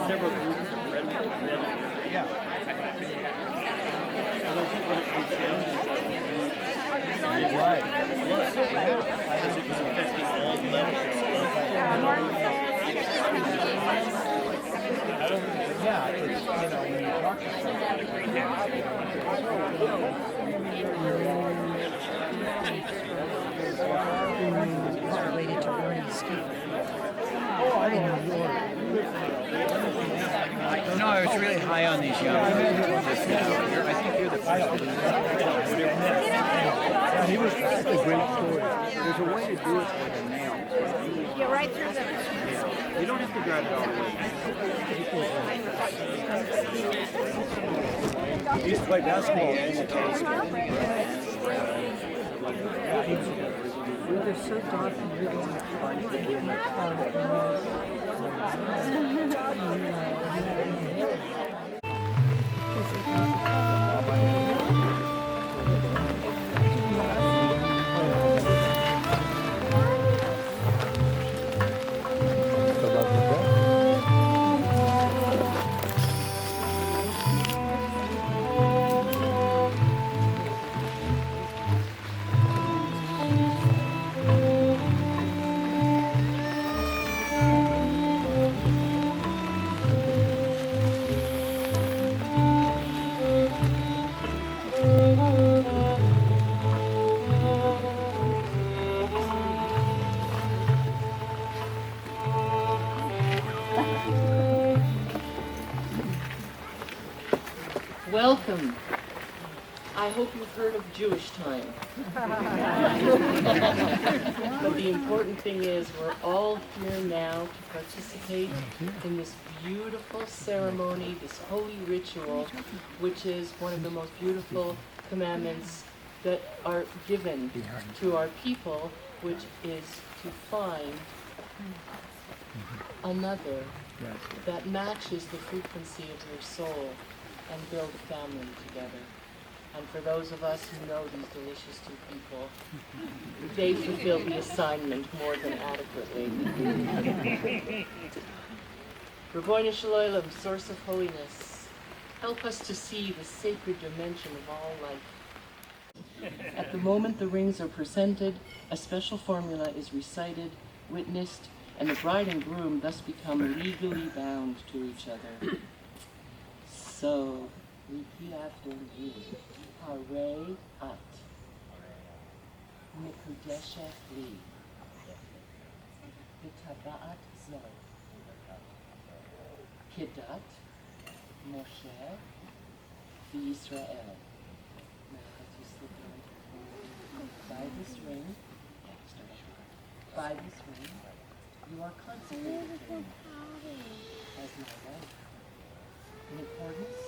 several groups of red. Yeah. Right. Yeah, it's, when you talk to somebody, related to Bernie's ski. No, I was really high on these young just now. I think you're the first one. He was that's a great story. There's a way to do it with a nail. You're right through them. You don't have to drive it all the way. He used to play basketball. They're so dark and really Welcome. I hope you've heard of Jewish time. But the important thing is we're all here now to participate in this beautiful ceremony, this holy ritual, which is one of the most beautiful commandments that are given to our people, which is to find another that matches the frequency of your soul and build a family together. And for those of us who know these delicious two people, they fulfill the assignment more than adequately. Rabbeinu Shalom, source of holiness, help us to see the sacred dimension of all life. At the moment the rings are presented, a special formula is recited, witnessed, and the bride and groom thus become legally bound to each other. So, repeat after me. Harei at. Mikudeshet li. B'taba'at zo. Kedat Moshe v'Yisrael. Now, as you slip in, by this ring, you are consecrated to me as my wife, in accordance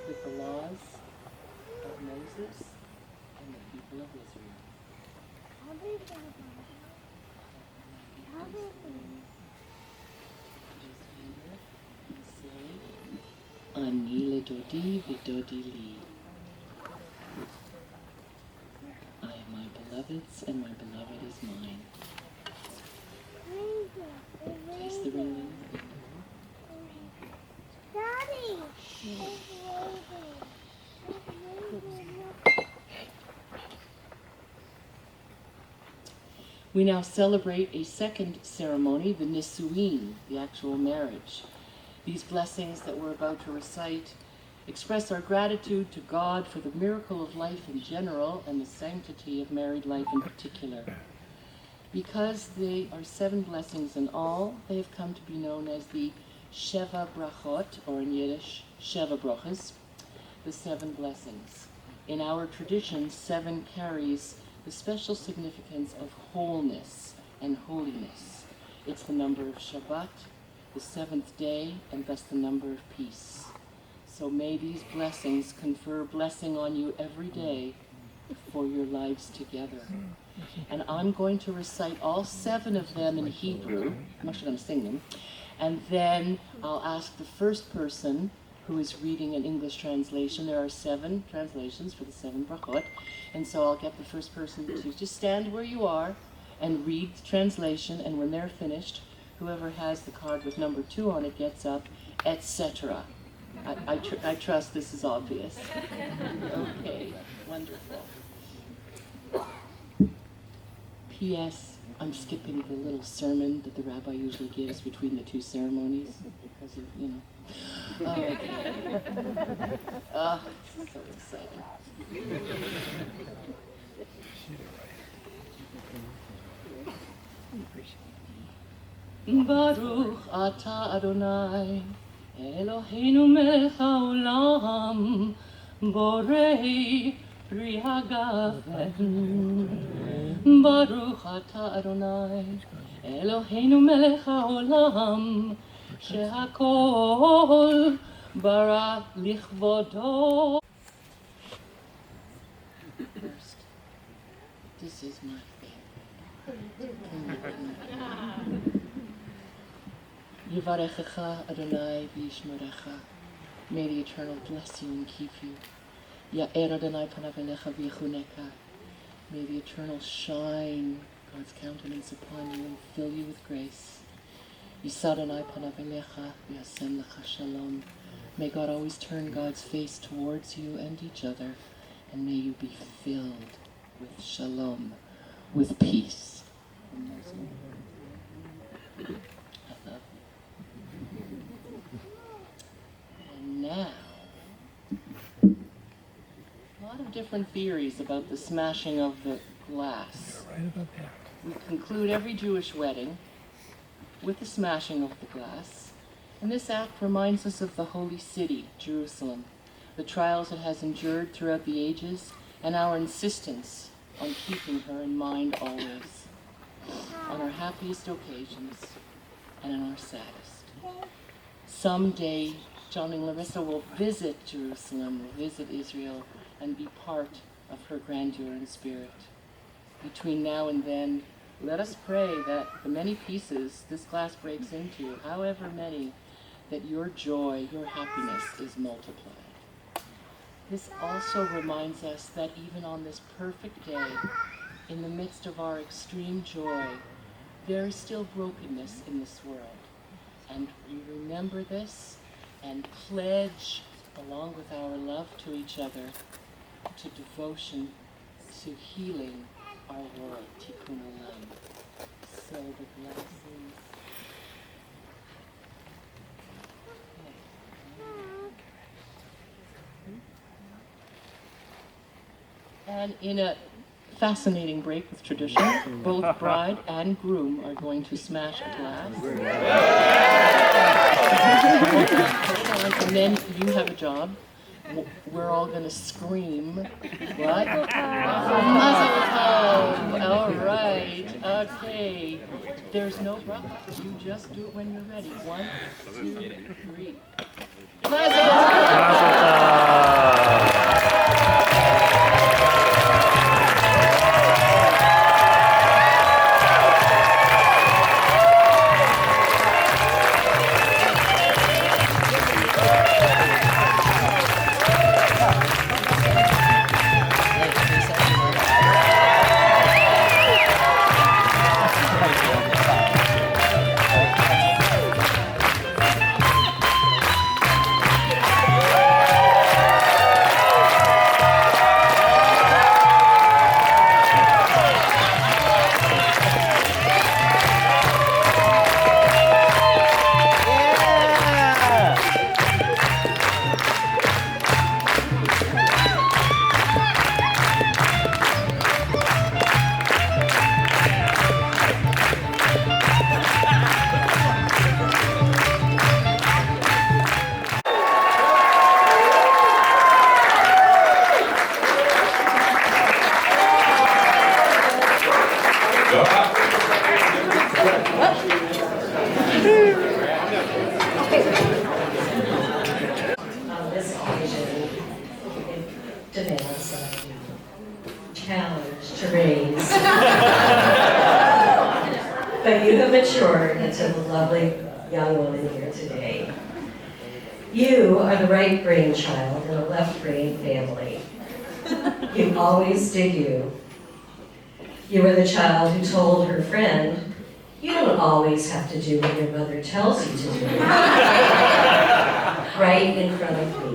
with the laws of Moses and the people of Israel. Ani ledodi v'dodi li. I am my beloved's and my beloved is mine. Place the ring in. Daddy! We now celebrate a second ceremony, the Nisuin, the actual marriage. These blessings that we're about to recite express our gratitude to God for the miracle of life in general and the sanctity of married life in particular. Because they are 7 blessings in all, they have come to be known as the Sheva Brachot, or in Yiddish, Sheva Brachas, the 7 blessings. In our tradition, 7 carries the special significance of wholeness and holiness. It's the number of Shabbat, the 7th day, and thus the number of peace. So may these blessings confer blessing on you every day for your lives together. And I'm going to recite all 7 of them in Hebrew. I'm actually going to sing them. And then I'll ask the first person who is reading an English translation. There are 7 translations for the 7 brachot. And so I'll get the first person to just stand where you are and read the translation, and when they're finished, whoever has the card with number 2 on it gets up, etc. I trust this is obvious. Okay, wonderful. P.S. I'm skipping the little sermon that the rabbi usually gives between the 2 ceremonies because of, Okay. So exciting. Baruch atah Adonai, Eloheinu melech haolam, borei pri hagafen. Baruch atah Adonai, Eloheinu melech haolam, שהכל ברא לכבודו. First, this is my favorite. Yivarechecha Adonai v'yishmerecha. May the Eternal bless you and keep you. Ya'er Adonai panav elecha v'yichuneka. May the Eternal shine God's countenance upon you and fill you with grace. Yisad Adonai panav elecha v'yasem lecha shalom. May God always turn God's face towards you and each other, and may you be filled with shalom, with peace. I love you. And now, a lot of different theories about the smashing of the glass. Right about that. We conclude every Jewish wedding with the smashing of the glass, and this act reminds us of the holy city, Jerusalem, the trials it has endured throughout the ages, and our insistence on keeping her in mind always, on our happiest occasions and on our saddest. Someday, Jonny and Larissa will visit Jerusalem, will visit Israel, and be part of her grandeur and spirit. Between now and then, let us pray that the many pieces this glass breaks into, however many, that your joy, your happiness is multiplied. This also reminds us that even on this perfect day, in the midst of our extreme joy, there is still brokenness in this world. And we remember this and pledge, along with our love to each other, to devotion to healing our world, Tikkun Olam. So the blessings. And in a fascinating break with tradition, both bride and groom are going to smash a glass. Hold on, and then you have a job. We're all going to scream. What? Mazel tov. All right. Okay. There's no bracha. You just do it when you're ready. 1, 2, 3. Mazel tov. Demands that I do challenge to raise. But you have matured into the lovely young woman here today. You are the right brain child in a left brain family. You always did you. You were the child who told her friend, "You don't always have to do what your mother tells you to do." Right in front of me.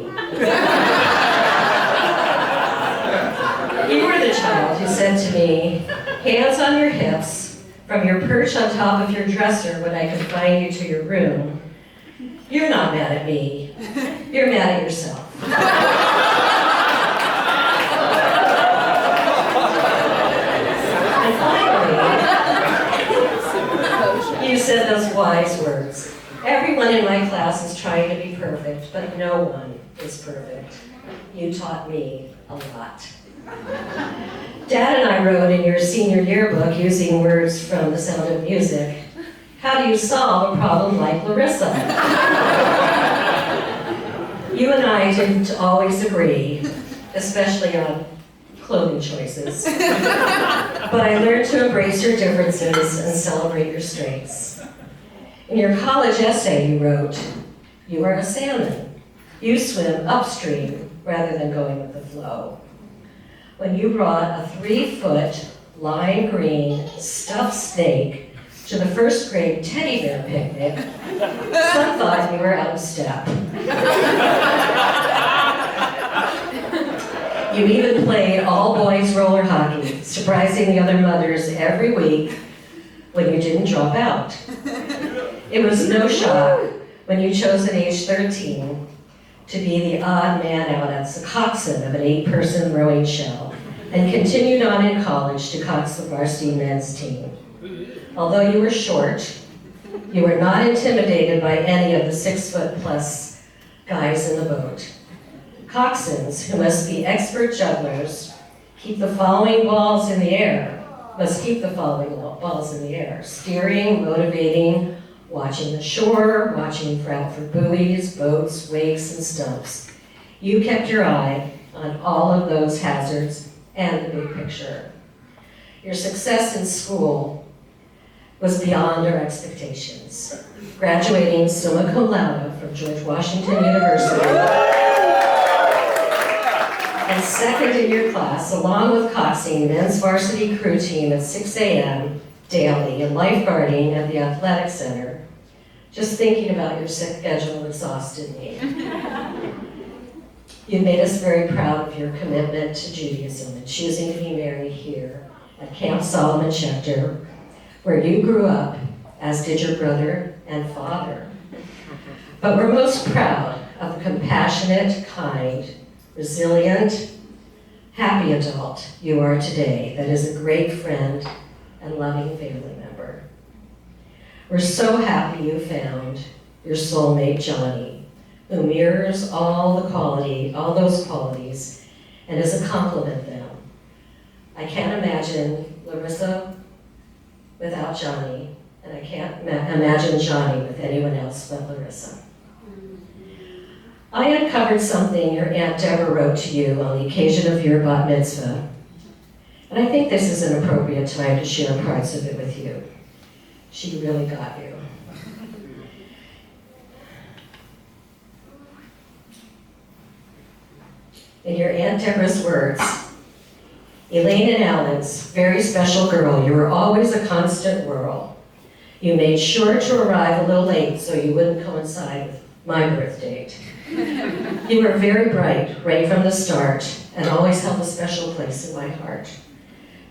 You were the child who said to me, "Hands on your hips, from your perch on top of your dresser when I confine you to your room. You're not mad at me. You're mad at yourself." And finally, you said those wise words. "Everyone in my class is trying to be perfect, but no one is perfect." You taught me a lot. Dad and I wrote in your senior yearbook, using words from The Sound of Music, "How do you solve a problem like Larissa?" You and I didn't always agree, especially on clothing choices. But I learned to embrace your differences and celebrate your strengths. In your college essay, you wrote, "You are a salmon. You swim upstream rather than going with the flow." When you brought a 3-foot lime green stuffed snake to the first grade teddy bear picnic, some thought you were out of step. You even played all-boys roller hockey, surprising the other mothers every week when you didn't drop out. It was no shock when you chose at age 13 to be the odd man out as the coxswain of an 8-person rowing show, and continued on in college to cox the varsity men's team. Although you were short, you were not intimidated by any of the 6-foot-plus guys in the boat. Coxswains, who must be expert jugglers, must keep the following balls in the air, steering, motivating, watching the shore, watching out for buoys, boats, wakes, and stumps. You kept your eye on all of those hazards and the big picture. Your success in school was beyond our expectations, graduating summa cum laude from George Washington University, and second in your class, along with coxing men's varsity crew team at 6 a.m. daily and lifeguarding at the athletic center. Just thinking about your schedule exhausted me. You made us very proud of your commitment to Judaism and choosing to be married here at Camp Solomon Schechter, where you grew up, as did your brother and father. But we're most proud of the compassionate, kind, resilient, happy adult you are today that is a great friend and loving family member. We're so happy you found your soulmate, Jonny, who mirrors all those qualities and is a complement them. I can't imagine Larissa without Jonny, and I can't imagine Jonny with anyone else but Larissa. I uncovered something your Aunt Deborah wrote to you on the occasion of your bat mitzvah, and I think this is an appropriate time to share parts of it with you. She really got you. In your Aunt Deborah's words, "Elaine and Alan's very special girl, you were always a constant whirl. You made sure to arrive a little late so you wouldn't coincide with my birth date. You were very bright right from the start and always held a special place in my heart.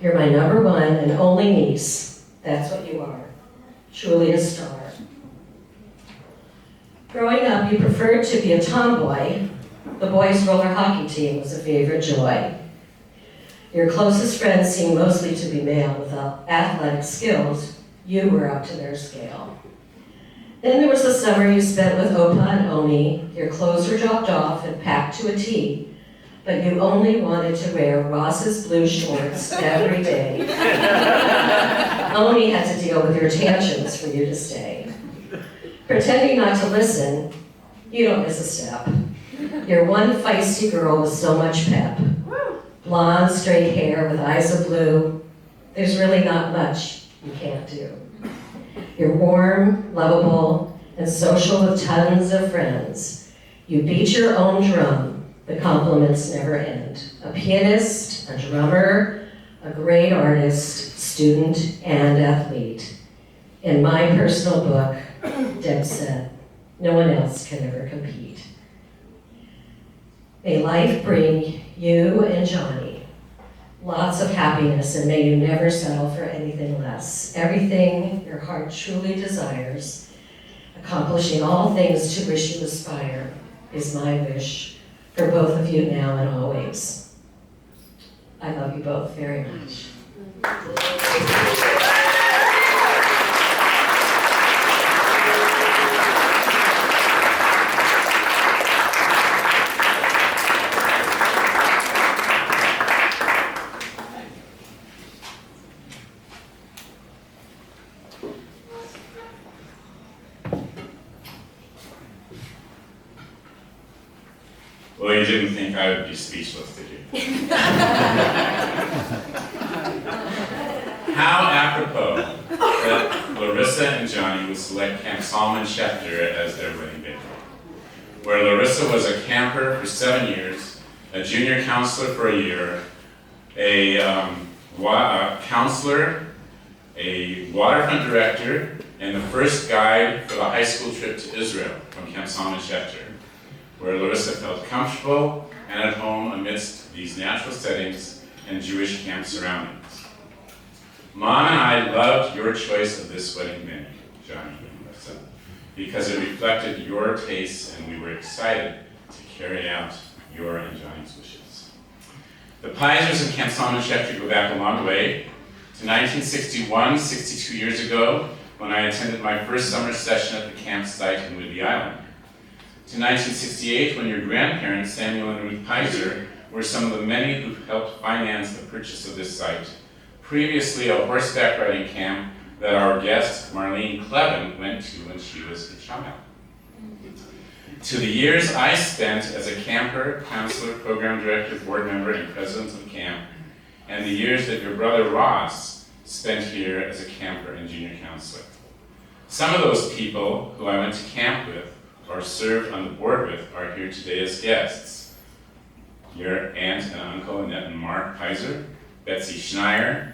You're my number one and only niece. That's what you are. Truly a star. Growing up, you preferred to be a tomboy. The boys' roller hockey team was a favorite joy. Your closest friends seemed mostly to be male without athletic skills. You were up to their scale. Then there was the summer you spent with Opa and Oni. Your clothes were dropped off and packed to a T, but you only wanted to wear Ross's blue shorts every day. Oni had to deal with your tantrums for you to stay. Pretending not to listen, you don't miss a step. You're one feisty girl with so much pep. Blonde, straight hair with eyes of blue. There's really not much you can't do. You're warm, lovable, and social with tons of friends. You beat your own drum. The compliments never end. A pianist, a drummer, a great artist, student and athlete. In my personal book, Deb said, no one else can ever compete. May life bring you and Jonny lots of happiness, and may you never settle for anything less. Everything your heart truly desires, accomplishing all things to which you aspire, is my wish for both of you now and always. I love you both very much. Well, you didn't think I would be speechless, did you? How apropos that Larissa and Jonny would select Camp Solomon Schefter as their wedding venue, where Larissa was a camper for 7 years, a junior counselor for a year, a counselor, a waterfront director, and the first guide for the high school trip to Israel from Camp Solomon Schefter, where Larissa felt comfortable and at home amidst these natural settings and Jewish camp surroundings. Mom and I loved your choice of this wedding venue, Jonny and Larissa, because it reflected your tastes and we were excited to carry out your and Jonny's wishes. The Pisers and Camp Solomon Schefter go back a long way to 1961, 62 years ago, when I attended my first summer session at the campsite in Whidbey Island. To 1968, when your grandparents, Samuel and Ruth Pizer, were some of the many who helped finance the purchase of this site, previously a horseback riding camp that our guest, Marlene Clevin, went to when she was a child. To the years I spent as a camper, counselor, program director, board member, and president of the camp, and the years that your brother Ross spent here as a camper and junior counselor. Some of those people who I went to camp with or served on the board with are here today as guests. Your aunt and uncle Annette and Mark Pizer, Betsy Schneier,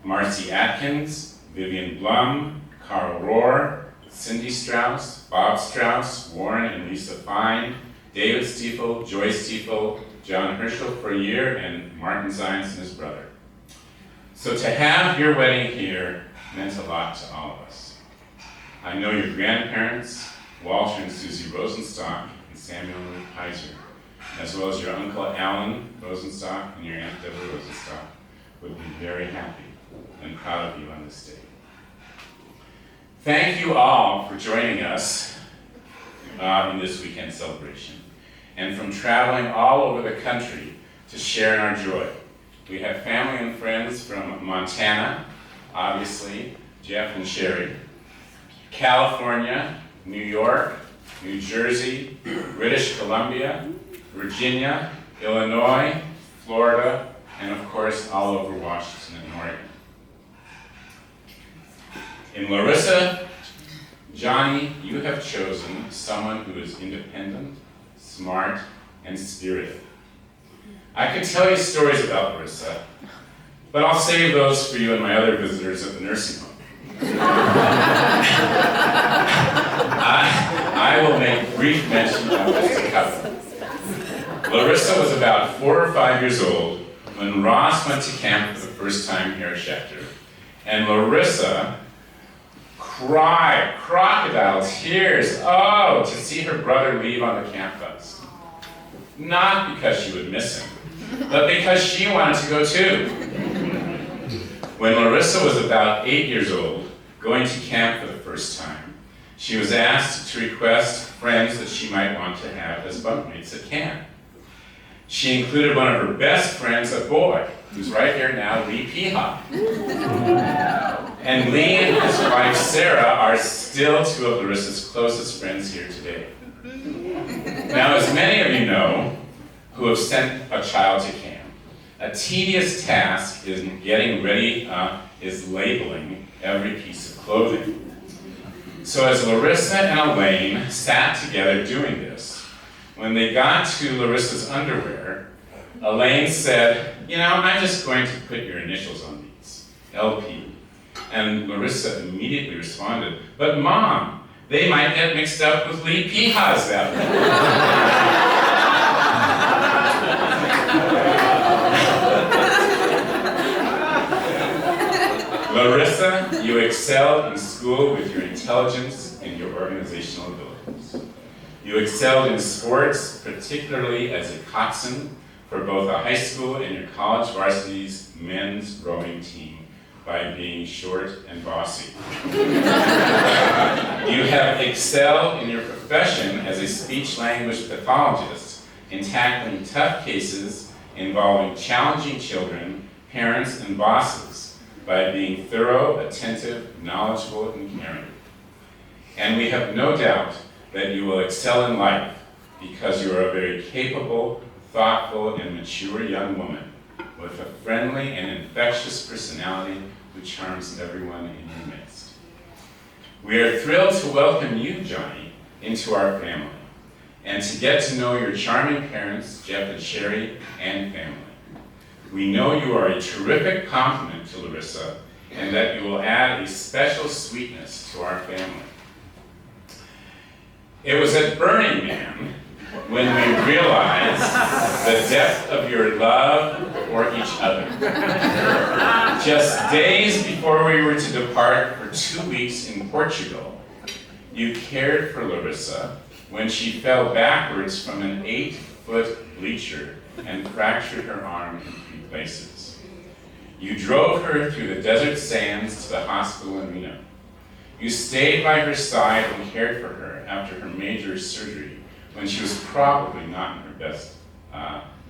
Marcy Atkins, Vivian Blum, Carl Rohr, Cindy Strauss, Bob Strauss, Warren and Lisa Fine, David Stiefel, Joy Stiefel, John Herschel for a year, and Martin Zients and his brother. So to have your wedding here meant a lot to all of us. I know your grandparents, Walter and Susie Rosenstock, and Samuel and Ruth Pizer, as well as your uncle Alan Rosenstock and your aunt Deborah Rosenstock, would be very happy and proud of you on this day. Thank you all for joining us in this weekend celebration, and from traveling all over the country to share in our joy. We have family and friends from Montana, obviously, Jeff and Sherry, California, New York, New Jersey, British Columbia, Virginia, Illinois, Florida, and of course all over Washington and Oregon. In Larissa, Jonny, you have chosen someone who is independent, smart, and spirited. I could tell you stories about Larissa, but I'll save those for you and my other visitors at the nursing home. I will make brief mention of just a couple. Larissa was about 4 or 5 years old when Ross went to camp for the first time here at Schefter, and Larissa cried, crocodile tears, to see her brother leave on the camp bus. Not because she would miss him, but because she wanted to go too. When Larissa was about 8 years old, going to camp for the first time, she was asked to request friends that she might want to have as bunkmates at camp. She included one of her best friends, a boy, who's right here now, Lee Peahock. And Lee and his wife, Sarah, are still 2 of Larissa's closest friends here today. Now, as many of you know, who have sent a child to camp, a tedious task is getting ready, is labeling every piece of clothing. So as Larissa and Elaine sat together doing this, when they got to Larissa's underwear, Elaine said, I'm just going to put your initials on these. LP. And Larissa immediately responded, "But Mom, they might get mixed up with Lee Piha's LP." Larissa, you excelled in school with your intelligence and your organizational abilities. You excelled in sports, particularly as a coxswain for both a high school and your college varsity's men's rowing team by being short and bossy. You have excelled in your profession as a speech-language pathologist in tackling tough cases involving challenging children, parents, and bosses by being thorough, attentive, knowledgeable, and caring. And we have no doubt that you will excel in life because you are a very capable, thoughtful, and mature young woman with a friendly and infectious personality who charms everyone in your midst. We are thrilled to welcome you, Jonny, into our family and to get to know your charming parents, Jeff and Sherry, and family. We know you are a terrific complement to Larissa and that you will add a special sweetness to our family. It was at Burning Man when we realized the depth of your love for each other. Just days before we were to depart for 2 weeks in Portugal, you cared for Larissa when she fell backwards from an 8-foot bleacher and fractured her arm in 3 places. You drove her through the desert sands to the hospital in Reno. You stayed by her side and cared for her after her major surgery when she was probably not in her best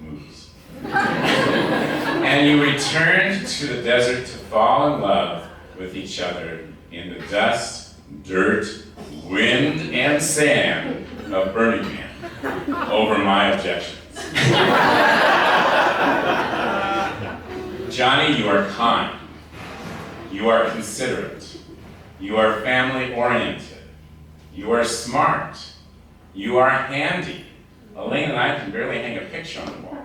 moods. And you returned to the desert to fall in love with each other in the dust, dirt, wind, and sand of Burning Man over my objections. Jonny, you are kind. You are considerate. You are family-oriented. You are smart. You are handy. Elaine and I can barely hang a picture on the wall.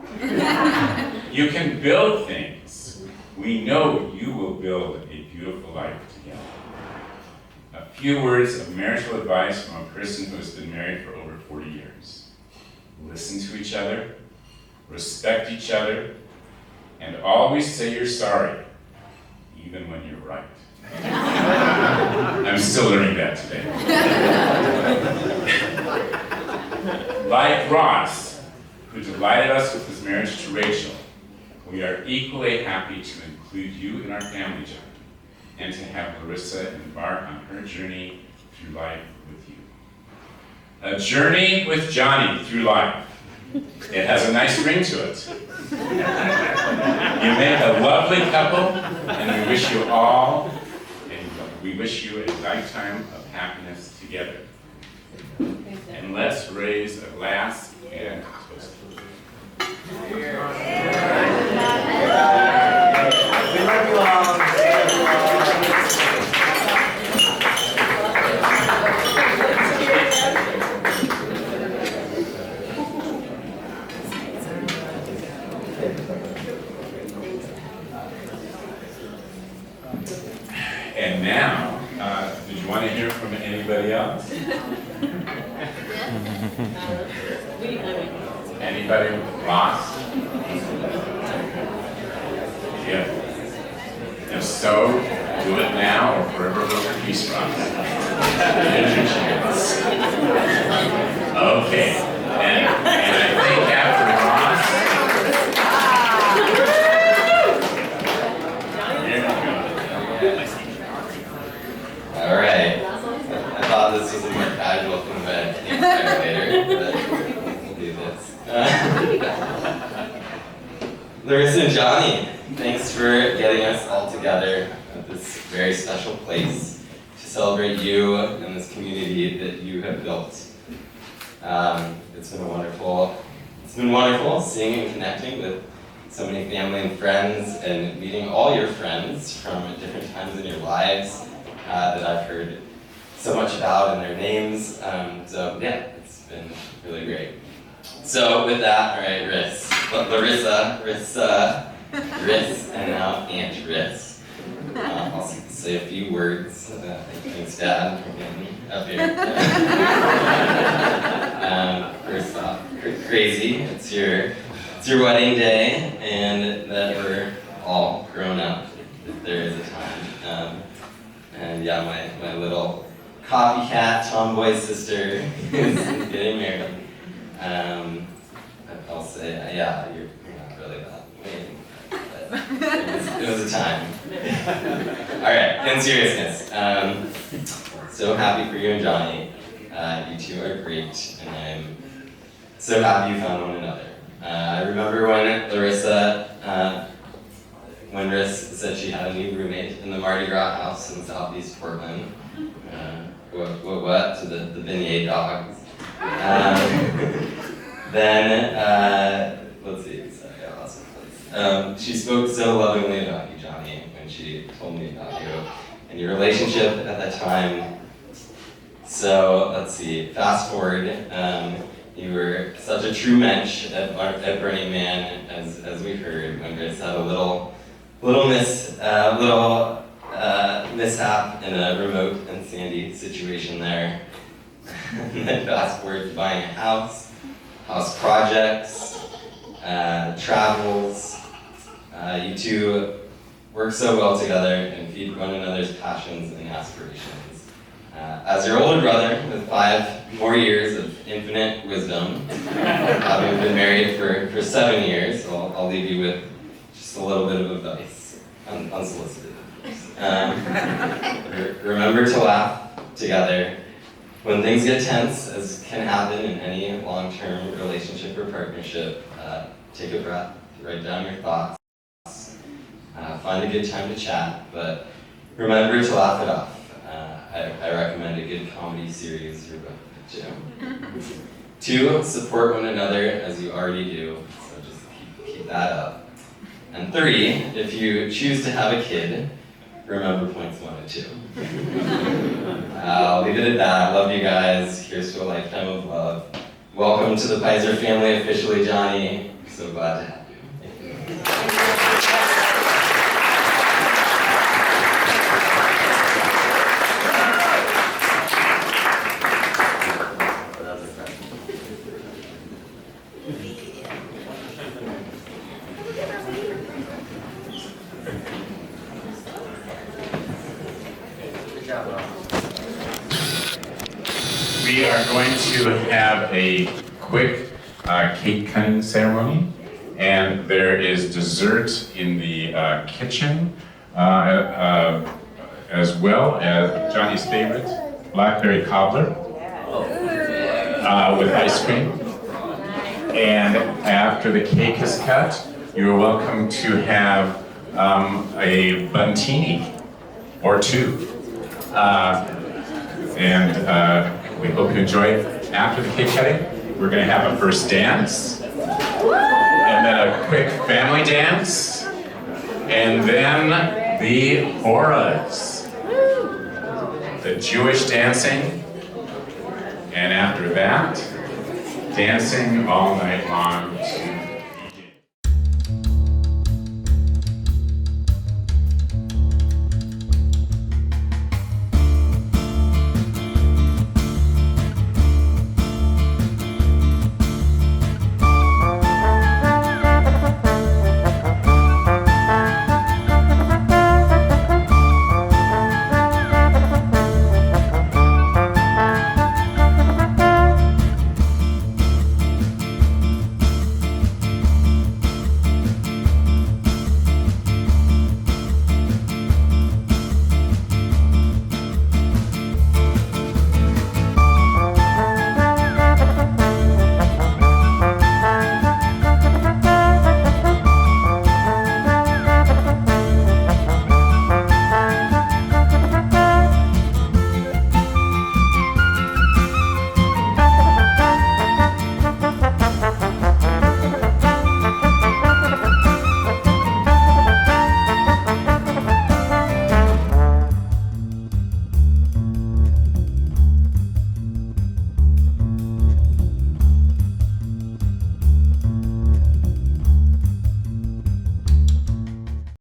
You can build things. We know you will build a beautiful life together. A few words of marital advice from a person who has been married for over 40 years. Listen to each other, respect each other, and always say you're sorry, even when you're right. I'm still learning that today. Like Ross, who delighted us with his marriage to Rachel, we are equally happy to include you in our family journey and to have Larissa embark on her journey through life with you. A journey with Jonny through life. It has a nice ring to it. You make a lovely couple, and we wish you a lifetime of happiness together. And let's raise a glass and toast. We love you all. And now, did you want to hear from anybody else? Anybody? Ross? Yeah. If so, do it now or forever hold your peace, Ross. Here's your chance. Okay. And I think after Ross, all right. I thought this was a more casual thing, but later, but we'll do this. Larissa and Jonny, thanks for getting us all together at this very special place to celebrate you and this community that you have built. It's been wonderful seeing and connecting with so many family and friends and meeting all your friends from different times in your lives that I've heard so much about and their names. So yeah, it's been really great. So with that, all right, Larissa, and now Aunt Riss. I'll say a few words. Thanks, Dad, for getting me up here. First off, crazy. It's your wedding day, and that we're all grown up, if there is a time. And yeah, my little copycat tomboy sister is getting married. I'll say, yeah, you're not really that amazing, but it was a time. All right, in seriousness, so happy for you and Jonny. You two are great, and I'm so happy you found one another. I remember when Larissa, when Riss said she had a new roommate in the Mardi Gras house in Southeast Portland. What? To the beignet dogs. Then, let's see, sorry, I lost my place. She spoke so lovingly about you, Jonny, when she told me about you and your relationship at that time. So, let's see, fast forward, you were such a true mensch at Burning Man, as we heard, when Riss had a little mishap in a remote and sandy situation there. And then fast forward to buying a house projects, travels. You two work so well together and feed one another's passions and aspirations. As your older brother, with 5 more years of infinite wisdom, having been married for 7 years, I'll leave you with just a little bit of advice, unsolicited. Remember to laugh together. When things get tense, as can happen in any long-term relationship or partnership, take a breath, write down your thoughts, find a good time to chat, but remember to laugh it off. I recommend a good comedy series you're both into. 2, support one another as you already do, so just keep that up. And 3, if you choose to have a kid, remember points 1 and 2. I'll leave it at that. Love you guys. Here's to a lifetime of love. Welcome to the Pizer family officially, Jonny. So glad to have you. We are going to have a quick cake cutting ceremony, and there is dessert in the kitchen, as well as Johnny's favorite, blackberry cobbler with ice cream. And after the cake is cut, you're welcome to have a buntini or 2. We hope you enjoy it. After the cake cutting, we're going to have a first dance, and then a quick family dance, and then the horas, the Jewish dancing, and after that, dancing all night long